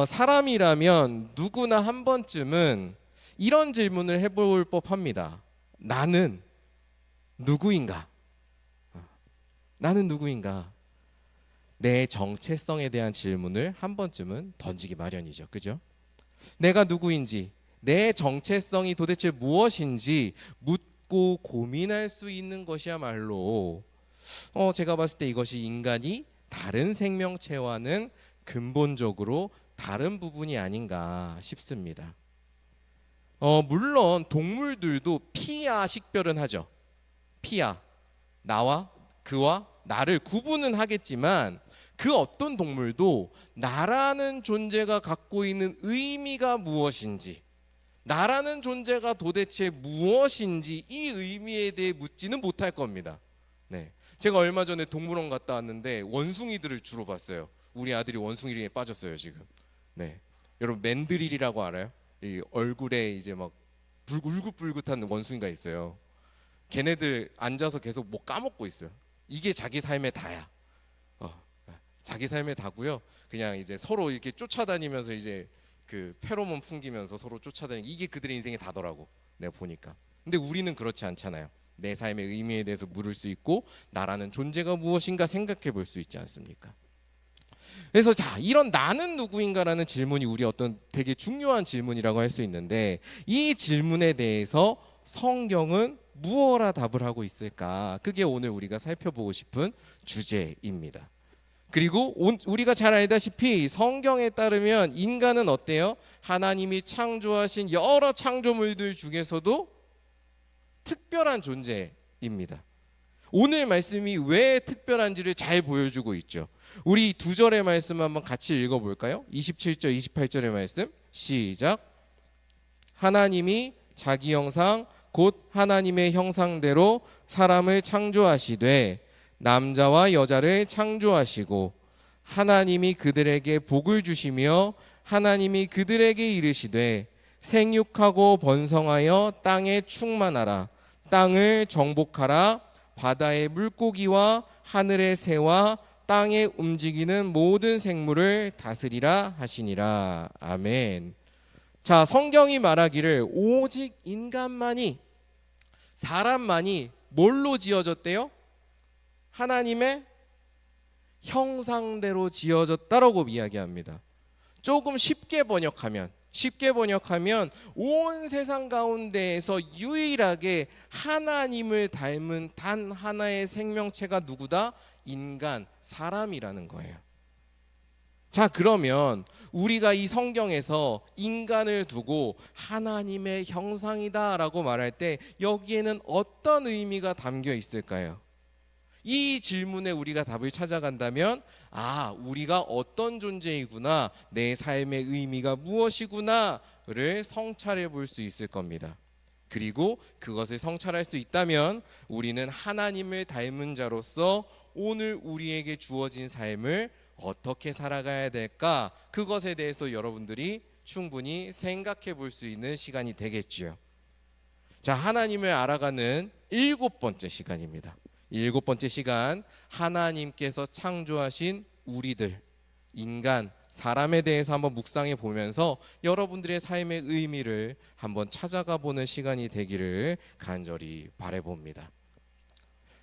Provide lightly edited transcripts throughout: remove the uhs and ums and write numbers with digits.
사람이라면 누구나 한 번쯤은 이런 질문을 해볼 법합니다. 나는 누구인가? 나는 누구인가? 내 정체성에 대한 질문을 한 번쯤은 던지기 마련이죠. 그죠? 내가 누구인지, 내 정체성이 도대체 무엇인지 묻고 고민할 수 있는 것이야말로 제가 봤을 때 이것이 인간이 다른 생명체와는 근본적으로 다른 부분이 아닌가 싶습니다. 물론 동물들도 피야 식별은 하죠. 피야, 나와 그와 나를 구분은 하겠지만 그 어떤 동물도 나라는 존재가 갖고 있는 의미가 무엇인지, 나라는 존재가 도대체 무엇인지 이 의미에 대해 묻지는 못할 겁니다. 네, 제가 얼마 전에 동물원 갔다 왔는데 원숭이들을 주로 봤어요. 우리 아들이 원숭이에 빠졌어요 지금. 네, 여러분 맨드릴이라고 알아요? 이 얼굴에 이제 막 울긋불긋한 원숭이가 있어요. 걔네들 앉아서 계속 뭐 까먹고 있어요. 이게 자기 삶의 다야. 자기 삶의 다고요. 그냥 이제 서로 이렇게 쫓아다니면서 이제 그 페로몬 풍기면서 서로 쫓아다니는 이게 그들의 인생의 다더라고. 내가 보니까. 근데 우리는 그렇지 않잖아요. 내 삶의 의미에 대해서 물을 수 있고 나라는 존재가 무엇인가 생각해 볼 수 있지 않습니까? 그래서 자, 이런 나는 누구인가라는 질문이 우리 어떤 되게 중요한 질문이라고 할 수 있는데 이 질문에 대해서 성경은 무엇라 답을 하고 있을까? 그게 오늘 우리가 살펴보고 싶은 주제입니다. 그리고 우리가 잘 알다시피 성경에 따르면 인간은 어때요? 하나님이 창조하신 여러 창조물들 중에서도 특별한 존재입니다. 오늘 말씀이 왜 특별한지를 잘 보여주고 있죠. 우리 두 절의 말씀 한번 같이 읽어볼까요? 27절 28절의 말씀 시작. 하나님이 자기 형상 곧 하나님의 형상대로 사람을 창조하시되 남자와 여자를 창조하시고 하나님이 그들에게 복을 주시며 하나님이 그들에게 이르시되 생육하고 번성하여 땅에 충만하라 땅을 정복하라 바다의 물고기와 하늘의 새와 땅에 움직이는 모든 생물을 다스리라 하시니라. 아멘. 자, 성경이 말하기를 오직 인간만이 사람만이 뭘로 지어졌대요? 하나님의 형상대로 지어졌다라고 이야기합니다. 조금 쉽게 번역하면 온 세상 가운데에서 유일하게 하나님을 닮은 단 하나의 생명체가 누구다? 인간, 사람이라는 거예요. 자, 그러면 우리가 이 성경에서 인간을 두고 하나님의 형상이다라고 말할 때 여기에는 어떤 의미가 담겨 있을까요? 이 질문에 우리가 답을 찾아간다면 우리가 어떤 존재이구나, 내 삶의 의미가 무엇이구나를 성찰해 볼 수 있을 겁니다. 그리고 그것을 성찰할 수 있다면 우리는 하나님을 닮은 자로서 오늘 우리에게 주어진 삶을 어떻게 살아가야 될까, 그것에 대해서 여러분들이 충분히 생각해 볼 수 있는 시간이 되겠죠. 자, 하나님을 알아가는 7번째 시간입니다. 7번째 시간, 하나님께서 창조하신 우리들, 인간, 사람에 대해서 한번 묵상해 보면서 여러분들의 삶의 의미를 한번 찾아가 보는 시간이 되기를 간절히 바라봅니다.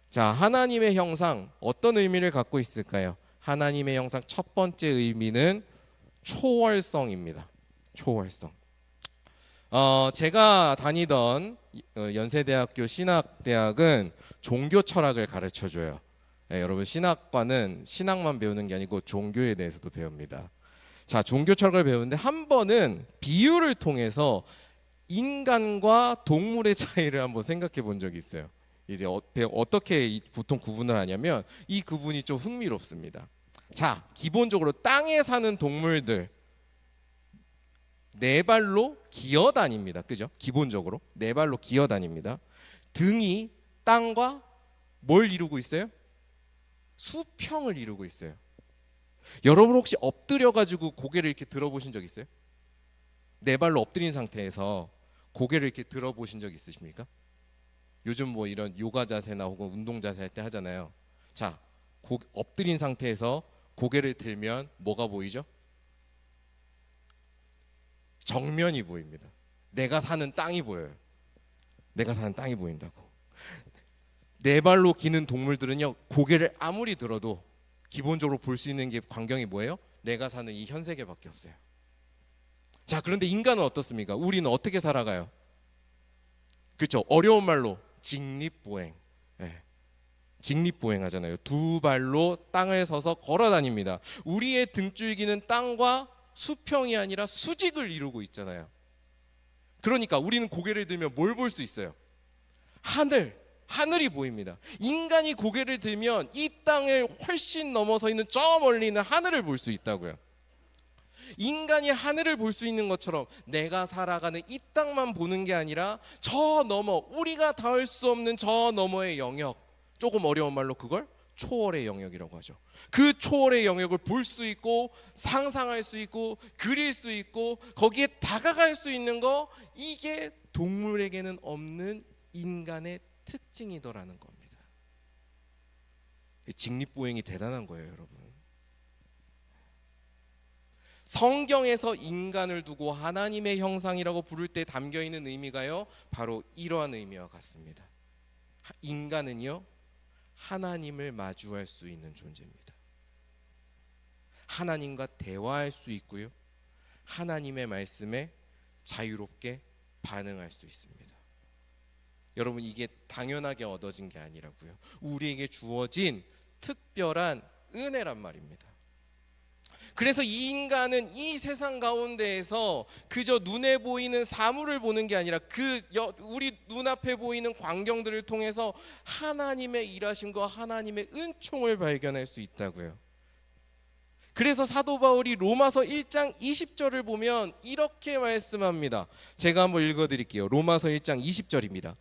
자, 하나님의 형상 어떤 의미를 갖고 있을까요? 하나님의 형상 첫 번째 의미는 초월성입니다. 초월성. 제가 다니던 연세대학교 신학대학은 종교 철학을 가르쳐줘요. 여러분, 신학과는 신학만 배우는 게 아니고 종교에 대해서도 배웁니다. 자, 종교 철학을 배우는데 한 번은 비유를 통해서 인간과 동물의 차이를 한번 생각해 본 적이 있어요. 이제 어떻게 보통 구분을 하냐면 이 구분이 좀 흥미롭습니다. 자, 기본적으로 땅에 사는 동물들 네 발로 기어다닙니다. 그죠? 기본적으로 네 발로 기어다닙니다. 등이 땅과 뭘 이루고 있어요? 수평을 이루고 있어요. 여러분 혹시 엎드려 가지고 고개를 이렇게 들어보신 적 있어요? 네 발로 엎드린 상태에서 고개를 이렇게 들어보신 적 있으십니까? 요즘 뭐 이런 요가 자세나 혹은 운동 자세 할 때 하잖아요. 자, 엎드린 상태에서 고개를 들면 뭐가 보이죠? 정면이 보입니다. 내가 사는 땅이 보여요. 내가 사는 땅이 보인다고. 네 발로 기는 동물들은요, 고개를 아무리 들어도 기본적으로 볼 수 있는 게 광경이 뭐예요? 내가 사는 이 현세계밖에 없어요. 자, 그런데 인간은 어떻습니까? 우리는 어떻게 살아가요? 그렇죠? 어려운 말로 직립보행. 네. 직립보행 하잖아요. 두 발로 땅을 서서 걸어 다닙니다. 우리의 등줄기는 땅과 수평이 아니라 수직을 이루고 있잖아요. 그러니까 우리는 고개를 들면 뭘 볼 수 있어요? 하늘이 보입니다. 인간이 고개를 들면 이 땅을 훨씬 넘어서 있는 저 멀리 있는 하늘을 볼 수 있다고요. 인간이 하늘을 볼 수 있는 것처럼 내가 살아가는 이 땅만 보는 게 아니라 저 너머, 우리가 닿을 수 없는 저 너머의 영역, 조금 어려운 말로 그걸 초월의 영역이라고 하죠. 그 초월의 영역을 볼 수 있고 상상할 수 있고 그릴 수 있고 거기에 다가갈 수 있는 거, 이게 동물에게는 없는 인간의 특징이더라는 겁니다. 직립보행이 대단한 거예요, 여러분. 성경에서 인간을 두고 하나님의 형상이라고 부를 때 담겨 있는 의미가요, 바로 이러한 의미와 같습니다. 인간은요, 하나님을 마주할 수 있는 존재입니다. 하나님과 대화할 수 있고요, 하나님의 말씀에 자유롭게 반응할 수 있습니다. 여러분, 이게 당연하게 얻어진 게 아니라고요. 우리에게 주어진 특별한 은혜란 말입니다. 그래서 이 인간은 이 세상 가운데에서 그저 눈에 보이는 사물을 보는 게 아니라 우리 눈앞에 보이는 광경들을 통해서 하나님의 일하심과 하나님의 은총을 발견할 수 있다고요. 그래서 사도 바울이 로마서 1장 20절을 보면 이렇게 말씀합니다. 제가 한번 읽어드릴게요. 로마서 1장 20절입니다.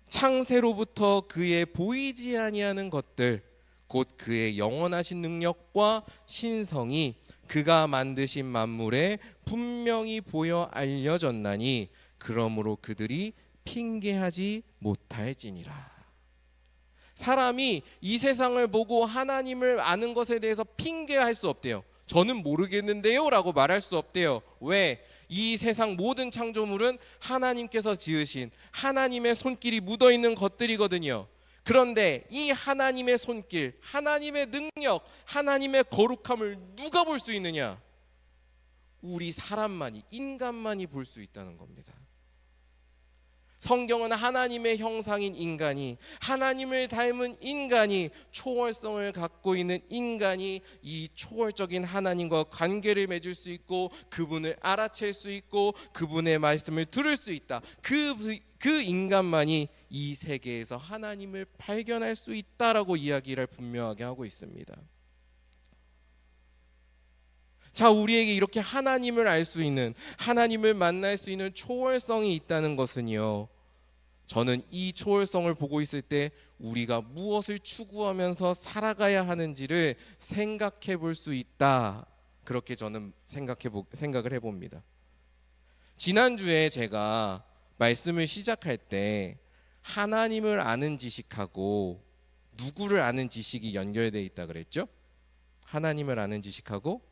창세로부터 그의 보이지 아니하는 것들, 곧 그의 영원하신 능력과 신성이 그가 만드신 만물에 분명히 보여 알려졌나니 그러므로 그들이 핑계하지 못할지니라. 사람이 이 세상을 보고 하나님을 아는 것에 대해서 핑계할 수 없대요. 저는 모르겠는데요 라고 말할 수 없대요. 왜? 이 세상 모든 창조물은 하나님께서 지으신 하나님의 손길이 묻어있는 것들이거든요. 그런데 이 하나님의 손길, 하나님의 능력, 하나님의 거룩함을 누가 볼 수 있느냐? 우리 사람만이, 인간만이 볼 수 있다는 겁니다. 성경은 하나님의 형상인 인간이, 하나님을 닮은 인간이, 초월성을 갖고 있는 인간이 이 초월적인 하나님과 관계를 맺을 수 있고 그분을 알아챌 수 있고 그분의 말씀을 들을 수 있다. 그 인간만이 이 세계에서 하나님을 발견할 수 있다라고 이야기를 분명하게 하고 있습니다. 자, 우리에게 이렇게 하나님을 알 수 있는, 하나님을 만날 수 있는 초월성이 있다는 것은요, 저는 이 초월성을 보고 있을 때 우리가 무엇을 추구하면서 살아가야 하는지를 생각해 볼 수 있다, 그렇게 저는 생각을 해봅니다. 지난주에 제가 말씀을 시작할 때 하나님을 아는 지식하고 누구를 아는 지식이 연결되어 있다 그랬죠? 하나님을 아는 지식하고,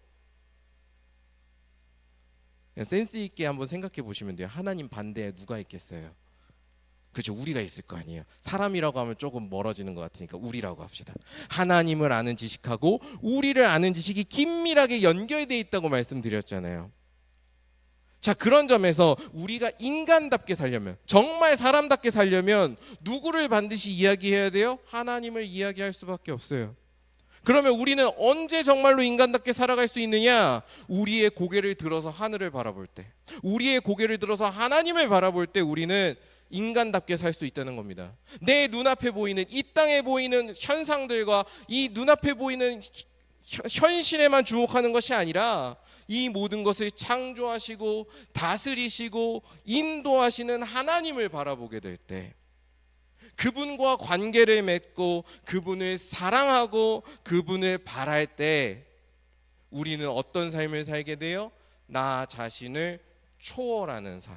센스 있게 한번 생각해 보시면 돼요. 하나님 반대에 누가 있겠어요? 그렇죠, 우리가 있을 거 아니에요. 사람이라고 하면 조금 멀어지는 것 같으니까 우리라고 합시다. 하나님을 아는 지식하고 우리를 아는 지식이 긴밀하게 연결되어 있다고 말씀드렸잖아요. 자, 그런 점에서 우리가 인간답게 살려면, 정말 사람답게 살려면 누구를 반드시 이야기해야 돼요? 하나님을 이야기할 수밖에 없어요. 그러면 우리는 언제 정말로 인간답게 살아갈 수 있느냐? 우리의 고개를 들어서 하늘을 바라볼 때, 우리의 고개를 들어서 하나님을 바라볼 때 우리는 인간답게 살 수 있다는 겁니다. 내 눈앞에 보이는, 이 땅에 보이는 현상들과 이 눈앞에 보이는 현실에만 주목하는 것이 아니라 이 모든 것을 창조하시고 다스리시고 인도하시는 하나님을 바라보게 될 때, 그분과 관계를 맺고 그분을 사랑하고 그분을 바랄 때 우리는 어떤 삶을 살게 돼요? 나 자신을 초월하는 삶,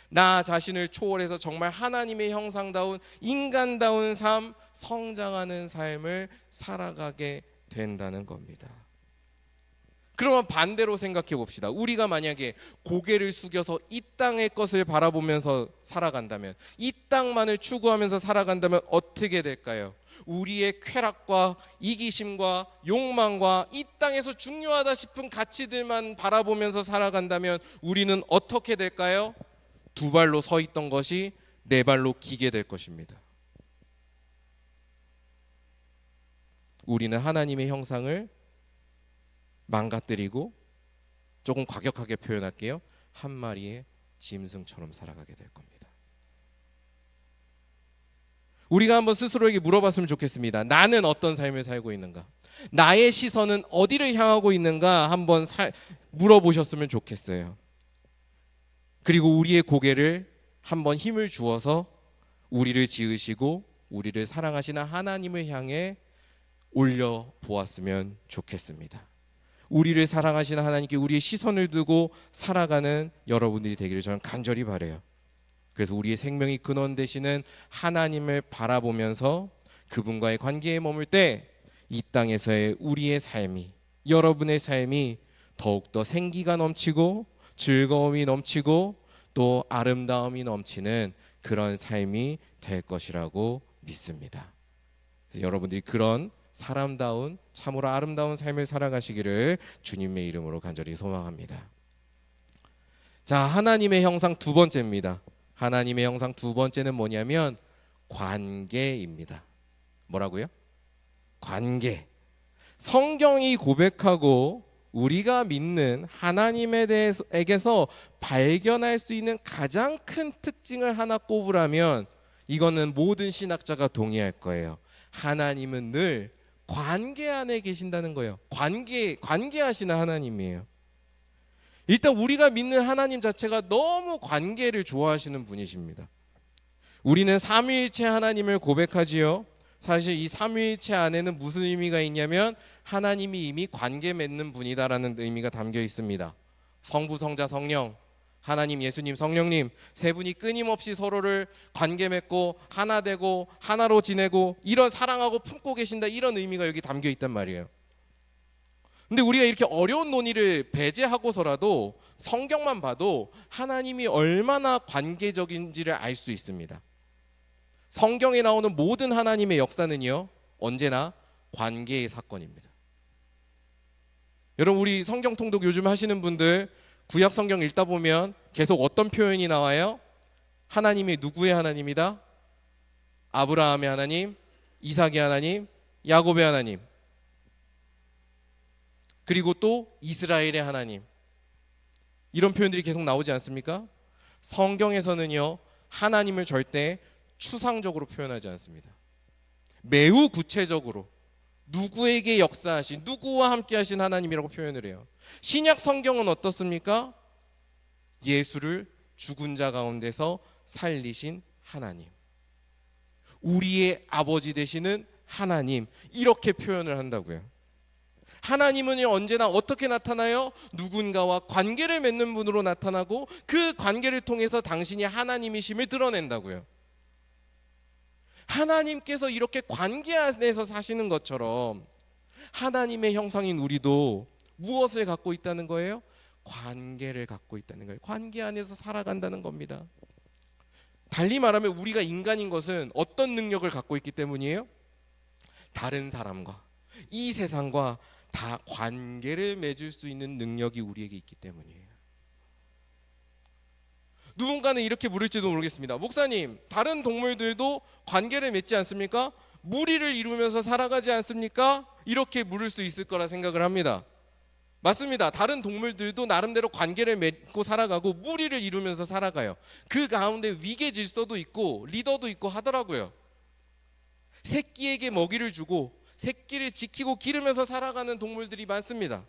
나 자신을 초월해서 정말 하나님의 형상다운 인간다운 삶, 성장하는 삶을 살아가게 된다는 겁니다. 그러면 반대로 생각해 봅시다. 우리가 만약에 고개를 숙여서 이 땅의 것을 바라보면서 살아간다면, 이 땅만을 추구하면서 살아간다면 어떻게 될까요? 우리의 쾌락과 이기심과 욕망과 이 땅에서 중요하다 싶은 가치들만 바라보면서 살아간다면 우리는 어떻게 될까요? 두 발로 서 있던 것이 네 발로 기게 될 것입니다. 우리는 하나님의 형상을 망가뜨리고, 조금 과격하게 표현할게요, 한 마리의 짐승처럼 살아가게 될 겁니다. 우리가 한번 스스로에게 물어봤으면 좋겠습니다. 나는 어떤 삶을 살고 있는가? 나의 시선은 어디를 향하고 있는가? 한번 물어보셨으면 좋겠어요. 그리고 우리의 고개를 한번 힘을 주어서 우리를 지으시고 우리를 사랑하시는 하나님을 향해 올려 보았으면 좋겠습니다. 우리를 사랑하시는 하나님께 우리의 시선을 두고 살아가는 여러분들이 되기를 저는 간절히 바라요. 그래서 우리의 생명이 근원 되시는 하나님을 바라보면서 그분과의 관계에 머물 때 이 땅에서의 우리의 삶이, 여러분의 삶이 더욱더 생기가 넘치고 즐거움이 넘치고 또 아름다움이 넘치는 그런 삶이 될 것이라고 믿습니다. 그래서 여러분들이 그런 사람다운, 참으로 아름다운 삶을 살아가시기를 주님의 이름으로 간절히 소망합니다. 자, 하나님의 형상 두 번째입니다. 하나님의 형상 두 번째는 뭐냐면 관계입니다. 뭐라고요? 관계. 성경이 고백하고 우리가 믿는 하나님에 대해서 발견할 수 있는 가장 큰 특징을 하나 꼽으라면 이거는 모든 신학자가 동의할 거예요. 하나님은 늘 관계 안에 계신다는 거예요. 관계하시는 하나님이에요. 일단 우리가 믿는 하나님 자체가 너무 관계를 좋아하시는 분이십니다. 우리는 삼위일체 하나님을 고백하지요. 사실 이 삼위일체 안에는 무슨 의미가 있냐면 하나님이 이미 관계 맺는 분이다라는 의미가 담겨 있습니다. 성부, 성자, 성령, 하나님, 예수님, 성령님 세 분이 끊임없이 서로를 관계 맺고 하나 되고 하나로 지내고 이런 사랑하고 품고 계신다, 이런 의미가 여기 담겨 있단 말이에요. 근데 우리가 이렇게 어려운 논의를 배제하고서라도 성경만 봐도 하나님이 얼마나 관계적인지를 알 수 있습니다. 성경에 나오는 모든 하나님의 역사는요, 언제나 관계의 사건입니다. 여러분, 우리 성경 통독 요즘 하시는 분들 구약 성경 읽다 보면 계속 어떤 표현이 나와요? 하나님이 누구의 하나님이다? 아브라함의 하나님, 이삭의 하나님, 야곱의 하나님, 그리고 또 이스라엘의 하나님, 이런 표현들이 계속 나오지 않습니까? 성경에서는요, 하나님을 절대 추상적으로 표현하지 않습니다. 매우 구체적으로 누구에게 역사하신, 누구와 함께 하신 하나님이라고 표현을 해요. 신약 성경은 어떻습니까? 예수를 죽은 자 가운데서 살리신 하나님, 우리의 아버지 되시는 하나님, 이렇게 표현을 한다고요. 하나님은 언제나 어떻게 나타나요? 누군가와 관계를 맺는 분으로 나타나고 그 관계를 통해서 당신이 하나님이심을 드러낸다고요. 하나님께서 이렇게 관계 안에서 사시는 것처럼 하나님의 형상인 우리도 무엇을 갖고 있다는 거예요? 관계를 갖고 있다는 거예요. 관계 안에서 살아간다는 겁니다. 달리 말하면 우리가 인간인 것은 어떤 능력을 갖고 있기 때문이에요? 다른 사람과 이 세상과 다 관계를 맺을 수 있는 능력이 우리에게 있기 때문이에요. 누군가는 이렇게 물을지도 모르겠습니다. 목사님, 다른 동물들도 관계를 맺지 않습니까? 무리를 이루면서 살아가지 않습니까? 이렇게 물을 수 있을 거라 생각을 합니다. 맞습니다. 다른 동물들도 나름대로 관계를 맺고 살아가고 무리를 이루면서 살아가요. 그 가운데 위계 질서도 있고 리더도 있고 하더라고요. 새끼에게 먹이를 주고 새끼를 지키고 기르면서 살아가는 동물들이 많습니다.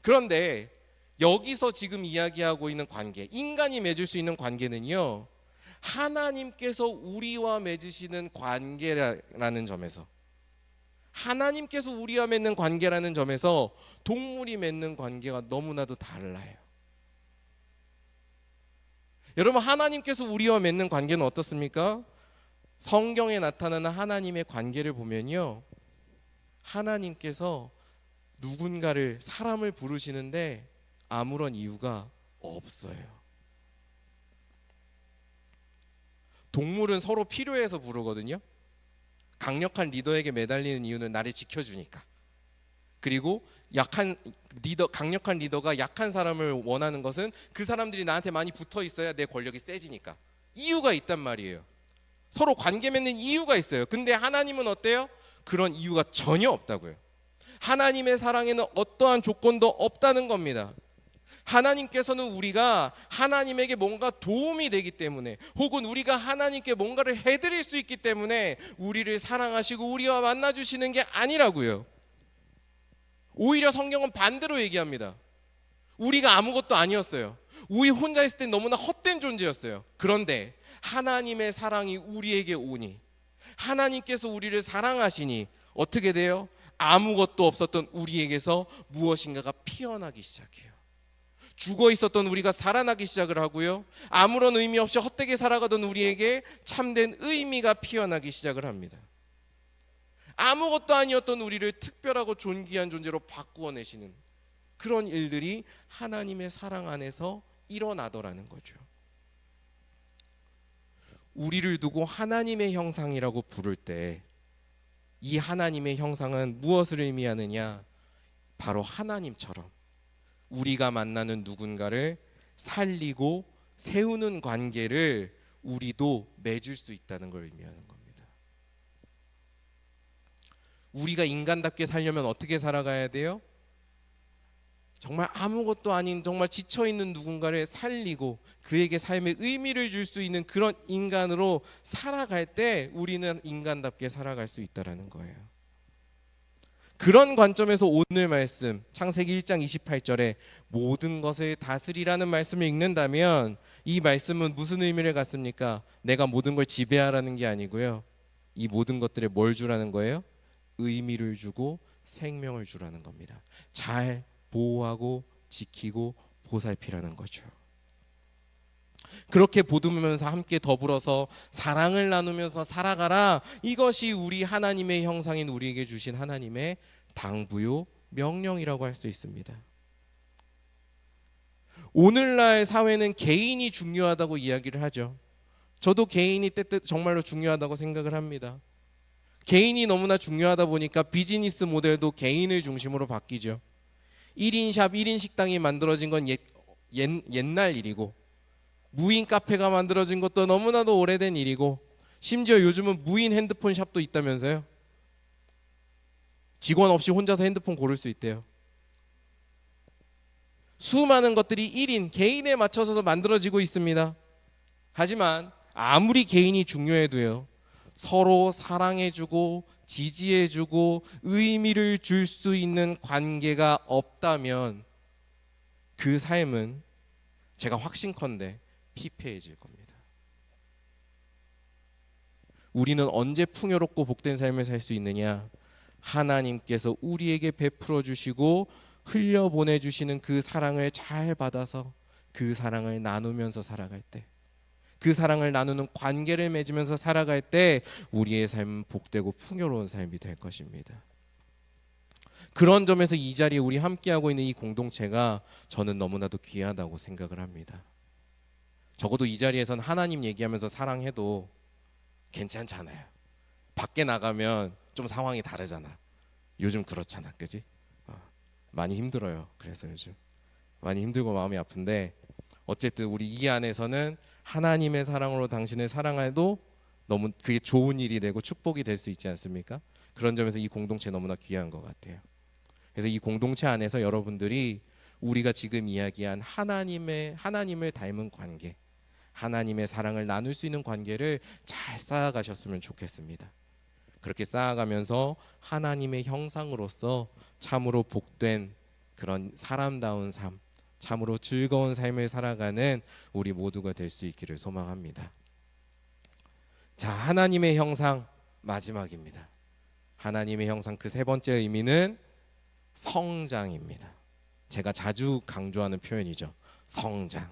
그런데 여기서 지금 이야기하고 있는 관계, 인간이 맺을 수 있는 관계는요, 하나님께서 우리와 맺으시는 관계라는 점에서, 하나님께서 우리와 맺는 관계라는 점에서 동물이 맺는 관계가 너무나도 달라요. 여러분, 하나님께서 우리와 맺는 관계는 어떻습니까? 성경에 나타나는 하나님의 관계를 보면요, 하나님께서 누군가를 사람을 부르시는데 아무런 이유가 없어요. 동물은 서로 필요해서 부르거든요. 강력한 리더에게 매달리는 이유는 나를 지켜주니까. 그리고 강력한 리더가 약한 사람을 원하는 것은 그 사람들이 나한테 많이 붙어 있어야 내 권력이 세지니까. 이유가 있단 말이에요. 서로 관계 맺는 이유가 있어요. 근데 하나님은 어때요? 그런 이유가 전혀 없다고요. 하나님의 사랑에는 어떠한 조건도 없다는 겁니다. 하나님께서는 우리가 하나님에게 뭔가 도움이 되기 때문에, 혹은 우리가 하나님께 뭔가를 해드릴 수 있기 때문에 우리를 사랑하시고 우리와 만나주시는 게 아니라고요. 오히려 성경은 반대로 얘기합니다. 우리가 아무것도 아니었어요. 우리 혼자 있을 땐 너무나 헛된 존재였어요. 그런데 하나님의 사랑이 우리에게 오니, 하나님께서 우리를 사랑하시니 어떻게 돼요? 아무것도 없었던 우리에게서 무엇인가가 피어나기 시작해요. 죽어 있었던 우리가 살아나기 시작을 하고요. 아무런 의미 없이 헛되게 살아가던 우리에게 참된 의미가 피어나기 시작을 합니다. 아무것도 아니었던 우리를 특별하고 존귀한 존재로 바꾸어내시는 그런 일들이 하나님의 사랑 안에서 일어나더라는 거죠. 우리를 두고 하나님의 형상이라고 부를 때 이 하나님의 형상은 무엇을 의미하느냐? 바로 하나님처럼 우리가 만나는 누군가를 살리고 세우는 관계를 우리도 맺을 수 있다는 걸 의미하는 겁니다. 우리가 인간답게 살려면 어떻게 살아가야 돼요? 정말 아무것도 아닌 정말 지쳐있는 누군가를 살리고 그에게 삶의 의미를 줄 수 있는 그런 인간으로 살아갈 때 우리는 인간답게 살아갈 수 있다는 거예요. 그런 관점에서 오늘 말씀 창세기 1장 28절에 모든 것을 다스리라는 말씀을 읽는다면 이 말씀은 무슨 의미를 갖습니까? 내가 모든 걸 지배하라는 게 아니고요. 이 모든 것들에 뭘 주라는 거예요? 의미를 주고 생명을 주라는 겁니다. 잘 보호하고 지키고 보살피라는 거죠. 그렇게 보듬으면서 함께 더불어서 사랑을 나누면서 살아가라. 이것이 우리 하나님의 형상인 우리에게 주신 하나님의 당부요 명령이라고 할 수 있습니다. 오늘날 사회는 개인이 중요하다고 이야기를 하죠. 저도 개인이 때때로 정말로 중요하다고 생각을 합니다. 개인이 너무나 중요하다 보니까 비즈니스 모델도 개인을 중심으로 바뀌죠. 1인 샵, 1인 식당이 만들어진 건 옛날 일이고, 무인 카페가 만들어진 것도 너무나도 오래된 일이고, 심지어 요즘은 무인 핸드폰 샵도 있다면서요. 직원 없이 혼자서 핸드폰 고를 수 있대요. 수많은 것들이 1인, 개인에 맞춰서 만들어지고 있습니다. 하지만 아무리 개인이 중요해도요, 서로 사랑해주고 지지해주고 의미를 줄 수 있는 관계가 없다면 그 삶은 제가 확신컨대 피폐해질 겁니다. 우리는 언제 풍요롭고 복된 삶을 살 수 있느냐? 하나님께서 우리에게 베풀어 주시고 흘려보내 주시는 그 사랑을 잘 받아서 그 사랑을 나누면서 살아갈 때, 그 사랑을 나누는 관계를 맺으면서 살아갈 때 우리의 삶은 복되고 풍요로운 삶이 될 것입니다. 그런 점에서 이 자리에 우리 함께하고 있는 이 공동체가 저는 너무나도 귀하다고 생각을 합니다. 적어도 이 자리에선 하나님 얘기하면서 사랑해도 괜찮잖아요. 밖에 나가면 좀 상황이 다르잖아. 요즘 그렇잖아, 그지? 많이 힘들어요. 그래서 요즘 많이 힘들고 마음이 아픈데 어쨌든 우리 이 안에서는 하나님의 사랑으로 당신을 사랑해도 너무 그게 좋은 일이 되고 축복이 될 수 있지 않습니까? 그런 점에서 이 공동체 너무나 귀한 것 같아요. 그래서 이 공동체 안에서 여러분들이 우리가 지금 이야기한 하나님을 닮은 관계, 하나님의 사랑을 나눌 수 있는 관계를 잘 쌓아가셨으면 좋겠습니다. 그렇게 쌓아가면서 하나님의 형상으로서 참으로 복된 그런 사람다운 삶, 참으로 즐거운 삶을 살아가는 우리 모두가 될 수 있기를 소망합니다. 자, 하나님의 형상 마지막입니다. 하나님의 형상 그 세 번째 의미는 성장입니다. 제가 자주 강조하는 표현이죠. 성장.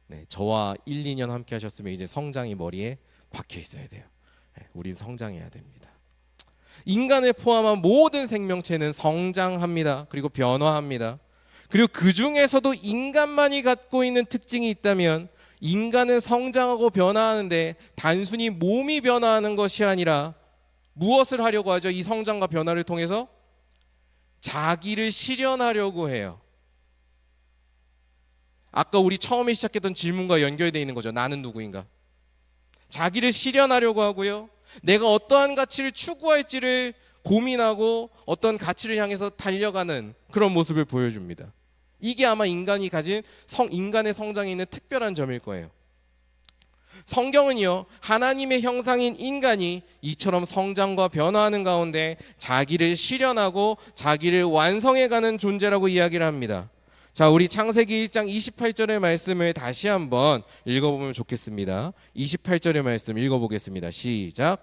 네, 저와 1, 2년 함께 하셨으면 이제 성장이 머리에 박혀 있어야 돼요. 네, 우린 성장해야 됩니다. 인간을 포함한 모든 생명체는 성장합니다. 그리고 변화합니다. 그리고 그 중에서도 인간만이 갖고 있는 특징이 있다면 인간은 성장하고 변화하는데 단순히 몸이 변화하는 것이 아니라 무엇을 하려고 하죠? 이 성장과 변화를 통해서 자기를 실현하려고 해요. 아까 우리 처음에 시작했던 질문과 연결되어 있는 거죠. 나는 누구인가? 자기를 실현하려고 하고요. 내가 어떠한 가치를 추구할지를 고민하고 어떤 가치를 향해서 달려가는 그런 모습을 보여줍니다. 이게 아마 인간이 가진 인간의 성장에 있는 특별한 점일 거예요. 성경은요, 하나님의 형상인 인간이 이처럼 성장과 변화하는 가운데 자기를 실현하고 자기를 완성해가는 존재라고 이야기를 합니다. 자, 우리 창세기 1장 28절의 말씀을 다시 한번 읽어보면 좋겠습니다. 28절의 말씀 읽어보겠습니다. 시작.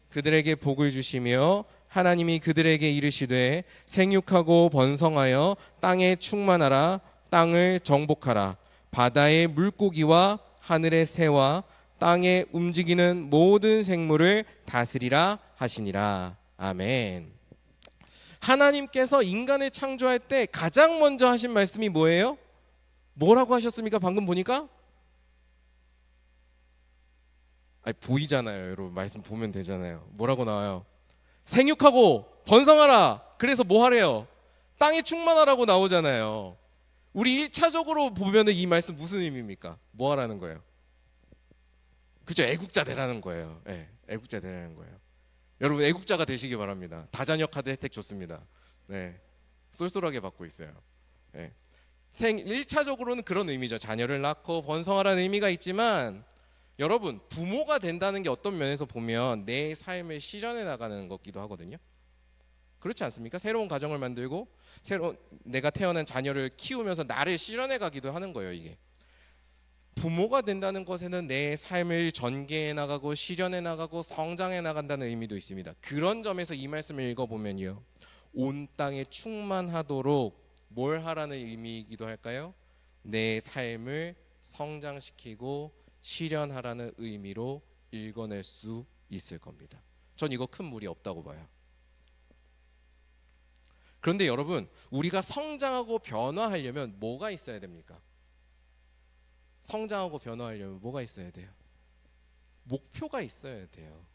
그들에게 복을 주시며 하나님이 그들에게 이르시되 생육하고 번성하여 땅에 충만하라. 땅을 정복하라. 바다의 물고기와 하늘의 새와 땅에 움직이는 모든 생물을 다스리라 하시니라. 아멘. 하나님께서 인간을 창조할 때 가장 먼저 하신 말씀이 뭐예요? 뭐라고 하셨습니까? 방금 보니까? 아니, 보이잖아요. 여러분 말씀 보면 되잖아요. 뭐라고 나와요? 생육하고 번성하라. 그래서 뭐 하래요? 땅에 충만하라고 나오잖아요. 우리 1차적으로 보면 이 말씀 무슨 의미입니까? 뭐 하라는 거예요? 그죠? 애국자 되라는 거예요. 네, 애국자 되라는 거예요. 여러분 애국자가 되시기 바랍니다. 다자녀 카드 혜택 좋습니다. 네, 쏠쏠하게 받고 있어요. 네. 1차적으로는 그런 의미죠. 자녀를 낳고 번성하라는 의미가 있지만 여러분 부모가 된다는 게 어떤 면에서 보면 내 삶을 실현해 나가는 것기도 하거든요. 그렇지 않습니까? 새로운 가정을 만들고 내가 태어난 자녀를 키우면서 나를 실현해 가기도 하는 거예요. 이게 부모가 된다는 것에는 내 삶을 전개해 나가고 실현해 나가고 성장해 나간다는 의미도 있습니다. 그런 점에서 이 말씀을 읽어보면요, 온 땅에 충만하도록 뭘 하라는 의미이기도 할까요? 내 삶을 성장시키고 실현하라는 의미로 읽어낼 수 있을 겁니다. 전 이거 큰 무리 없다고 봐요. 그런데 여러분, 우리가 성장하고 변화하려면 뭐가 있어야 됩니까? 성장하고 변화하려면 뭐가 있어야 돼요? 목표가 있어야 돼요.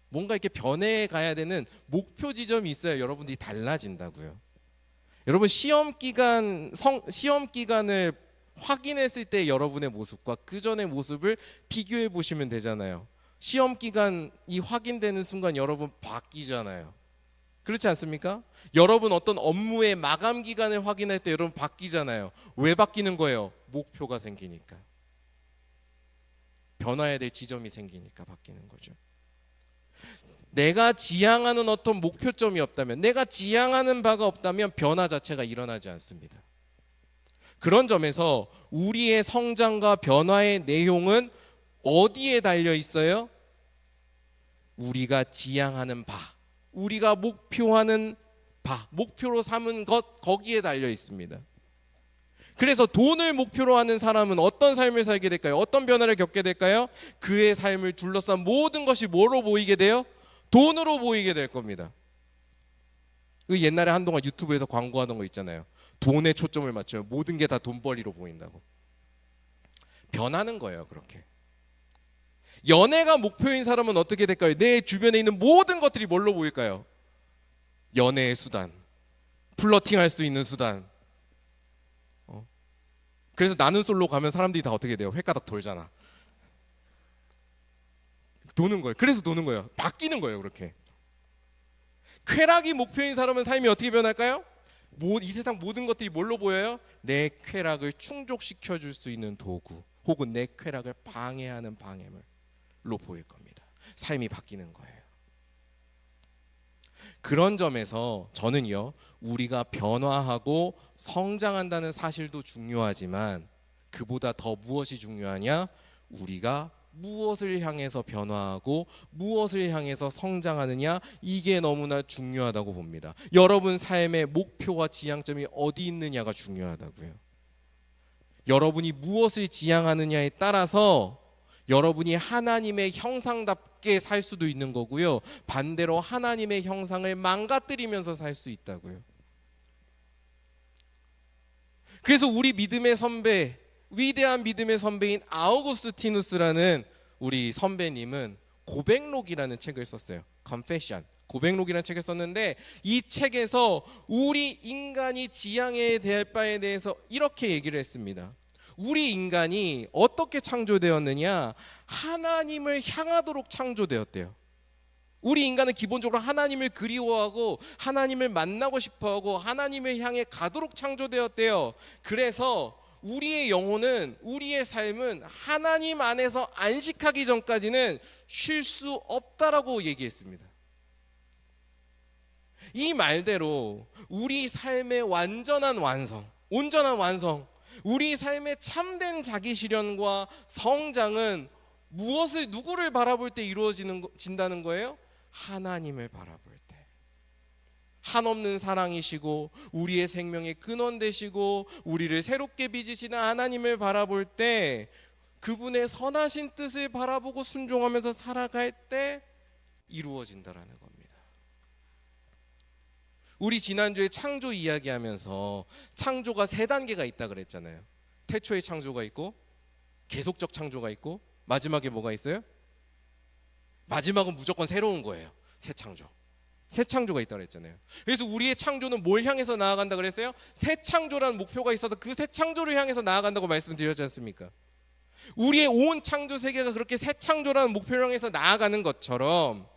뭔가 이렇게 변해 가야 되는 목표 지점이 있어야 여러분들이 달라진다고요. 여러분 시험 기간을 확인했을 때 여러분의 모습과 그 전의 모습을 비교해 보시면 되잖아요. 시험 기간이 확인되는 순간 여러분 바뀌잖아요. 그렇지 않습니까? 여러분 어떤 업무의 마감 기간을 확인할 때 여러분 바뀌잖아요. 왜 바뀌는 거예요? 목표가 생기니까. 변화해야 될 지점이 생기니까 바뀌는 거죠. 내가 지향하는 어떤 목표점이 없다면, 내가 지향하는 바가 없다면 변화 자체가 일어나지 않습니다. 그런 점에서 우리의 성장과 변화의 내용은 어디에 달려 있어요? 우리가 지향하는 바, 우리가 목표하는 바, 목표로 삼은 것, 거기에 달려 있습니다. 그래서 돈을 목표로 하는 사람은 어떤 삶을 살게 될까요? 어떤 변화를 겪게 될까요? 그의 삶을 둘러싼 모든 것이 뭐로 보이게 돼요? 돈으로 보이게 될 겁니다. 그 옛날에 한동안 유튜브에서 광고하던 거 있잖아요. 돈에 초점을 맞춰요. 모든 게 다 돈벌이로 보인다고. 변하는 거예요, 그렇게. 연애가 목표인 사람은 어떻게 될까요? 내 주변에 있는 모든 것들이 뭘로 보일까요? 연애의 수단, 플러팅할 수 있는 수단. 그래서 나는 솔로 가면 사람들이 다 어떻게 돼요? 횟가닥 돌잖아. 도는 거예요. 그래서 도는 거예요. 바뀌는 거예요, 그렇게. 쾌락이 목표인 사람은 삶이 어떻게 변할까요? 이 세상 모든 것들이 뭘로 보여요? 내 쾌락을 충족시켜 줄 수 있는 도구, 혹은 내 쾌락을 방해하는 방해물로 보일 겁니다. 삶이 바뀌는 거예요. 그런 점에서 저는요, 우리가 변화하고 성장한다는 사실도 중요하지만 그보다 더 무엇이 중요하냐? 우리가 무엇을 향해서 변화하고 무엇을 향해서 성장하느냐, 이게 너무나 중요하다고 봅니다. 여러분 삶의 목표와 지향점이 어디 있느냐가 중요하다고요. 여러분이 무엇을 지향하느냐에 따라서 여러분이 하나님의 형상답게 살 수도 있는 거고요. 반대로 하나님의 형상을 망가뜨리면서 살 수 있다고요. 그래서 우리 믿음의 선배, 위대한 믿음의 선배인 아우구스티누스라는 우리 선배님은 고백록이라는 책을 썼어요. Confession, 고백록이라는 책을 썼는데, 이 책에서 우리 인간이 지향해야 될 바에 대해서 이렇게 얘기를 했습니다. 우리 인간이 어떻게 창조되었느냐? 하나님을 향하도록 창조되었대요. 우리 인간은 기본적으로 하나님을 그리워하고 하나님을 만나고 싶어하고 하나님을 향해 가도록 창조되었대요. 그래서 우리의 영혼은, 우리의 삶은 하나님 안에서 안식하기 전까지는 쉴 수 없다라고 얘기했습니다. 이 말대로 우리 삶의 완전한 완성, 온전한 완성, 우리 삶의 참된 자기 실현과 성장은 누구를 바라볼 때 이루어진다는 거예요? 하나님을 바라볼 때. 한없는 사랑이시고 우리의 생명의 근원 되시고 우리를 새롭게 빚으시는 하나님을 바라볼 때, 그분의 선하신 뜻을 바라보고 순종하면서 살아갈 때 이루어진다라는 겁니다. 우리 지난주에 창조 이야기하면서 창조가 3단계가 있다 그랬잖아요. 태초의 창조가 있고, 계속적 창조가 있고, 마지막에 뭐가 있어요? 마지막은 무조건 새로운 거예요. 새 창조가 있다 그랬잖아요. 그래서 우리의 창조는 뭘 향해서 나아간다 그랬어요? 새 창조라는 목표가 있어서 그 새 창조를 향해서 나아간다고 말씀드렸지 않습니까? 우리의 온 창조 세계가 그렇게 새 창조라는 목표를 향해서 나아가는 것처럼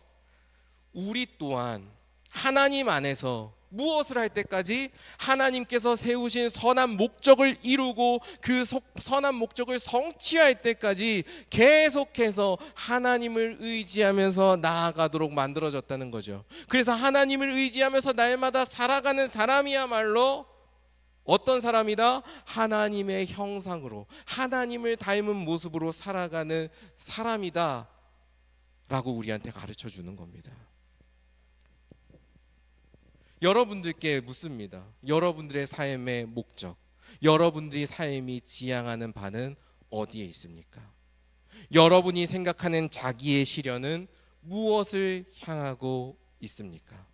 우리 또한 하나님 안에서 무엇을 할 때까지 하나님께서 세우신 선한 목적을 이루고 그 선한 목적을 성취할 때까지 계속해서 하나님을 의지하면서 나아가도록 만들어졌다는 거죠. 그래서 하나님을 의지하면서 날마다 살아가는 사람이야말로 어떤 사람이다? 하나님의 형상으로, 하나님을 닮은 모습으로 살아가는 사람이다 라고 우리한테 가르쳐 주는 겁니다. 여러분들께 묻습니다. 여러분들의 삶의 목적, 여러분들의 삶이 지향하는 바는 어디에 있습니까? 여러분이 생각하는 자기의 실현은 무엇을 향하고 있습니까?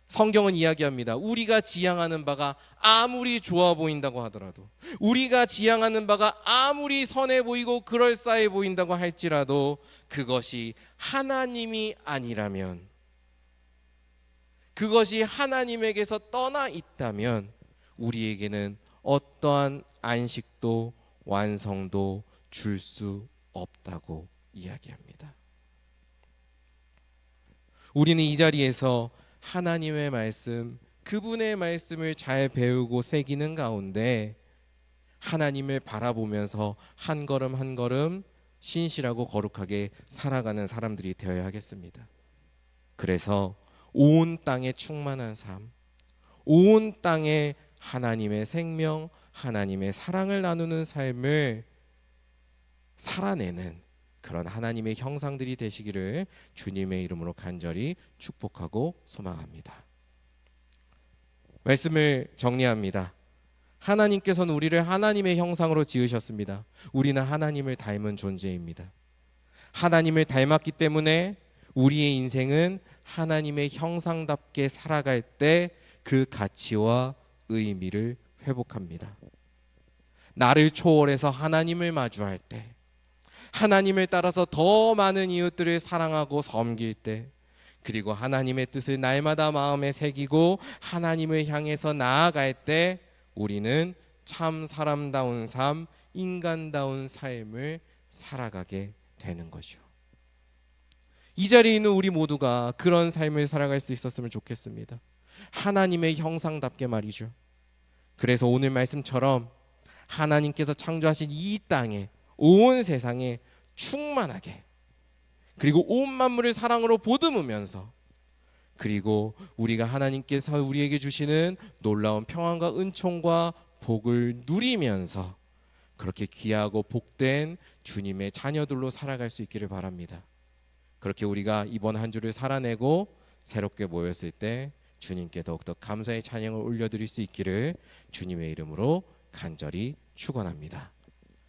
성경은 이야기합니다. 우리가 지향하는 바가 아무리 좋아 보인다고 하더라도, 우리가 지향하는 바가 아무리 선해 보이고 그럴싸해 보인다고 할지라도 그것이 하나님이 아니라면, 그것이 하나님에게서 떠나 있다면 우리에게는 어떠한 안식도 완성도 줄 수 없다고 이야기합니다. 우리는 이 자리에서 하나님의 말씀, 그분의 말씀을 잘 배우고 새기는 가운데 하나님을 바라보면서 한 걸음 한 걸음 신실하고 거룩하게 살아가는 사람들이 되어야 하겠습니다. 그래서 온 땅에 충만한 삶, 온 땅에 하나님의 생명, 하나님의 사랑을 나누는 삶을 살아내는 그런 하나님의 형상들이 되시기를 주님의 이름으로 간절히 축복하고 소망합니다. 말씀을 정리합니다. 하나님께서는 우리를 하나님의 형상으로 지으셨습니다. 우리는 하나님을 닮은 존재입니다. 하나님을 닮았기 때문에 우리의 인생은 하나님의 형상답게 살아갈 때 그 가치와 의미를 회복합니다. 나를 초월해서 하나님을 마주할 때, 하나님을 따라서 더 많은 이웃들을 사랑하고 섬길 때, 그리고 하나님의 뜻을 날마다 마음에 새기고 하나님을 향해서 나아갈 때 우리는 참 사람다운 삶, 인간다운 삶을 살아가게 되는 거죠. 이 자리에 있는 우리 모두가 그런 삶을 살아갈 수 있었으면 좋겠습니다. 하나님의 형상답게 말이죠. 그래서 오늘 말씀처럼 하나님께서 창조하신 이 땅에, 온 세상에 충만하게, 그리고 온 만물을 사랑으로 보듬으면서, 그리고 우리가 하나님께서 우리에게 주시는 놀라운 평안과 은총과 복을 누리면서 그렇게 귀하고 복된 주님의 자녀들로 살아갈 수 있기를 바랍니다. 그렇게 우리가 이번 한 주를 살아내고 새롭게 모였을 때 주님께 더욱더 감사의 찬양을 올려드릴 수 있기를 주님의 이름으로 간절히 축원합니다.